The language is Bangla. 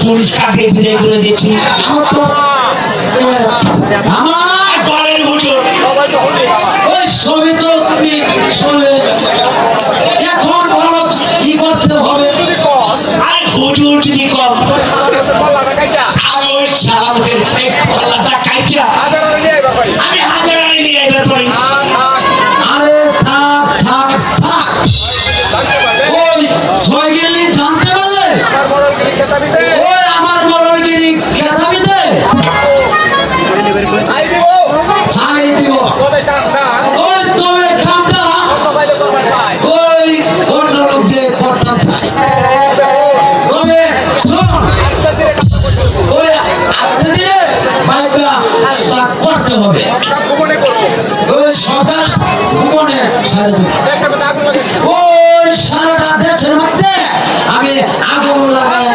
পুরস্কার দিয়ে বিদায় করে দিচ্ছি আমার বলেন হুজুর। ওই ছবি তো তুমি শুনলে, এখন বলো কি করতে হবে? আরে হুজুর যদি কম আর ওই সালামতের পাল্লাটা কাইটা আমি হাজার নিয়ে আইবার পারি। আরে থাক থাক থাক, ওই ছয় গেলি জানতে পারলে ওই আমার বড়গিরি খেতাবিতে ছাই দিব। ওই তবে কামটা ওই অন্য লোক দিয়ে করতাম চাই। তবে ওই আস্তে দিয়ে বাইকটা কাজটা করতে হবে। ওই সকাল ঘুমনে সারা ওই সারাটা দেশের মধ্যে আমি আগুন লাগাই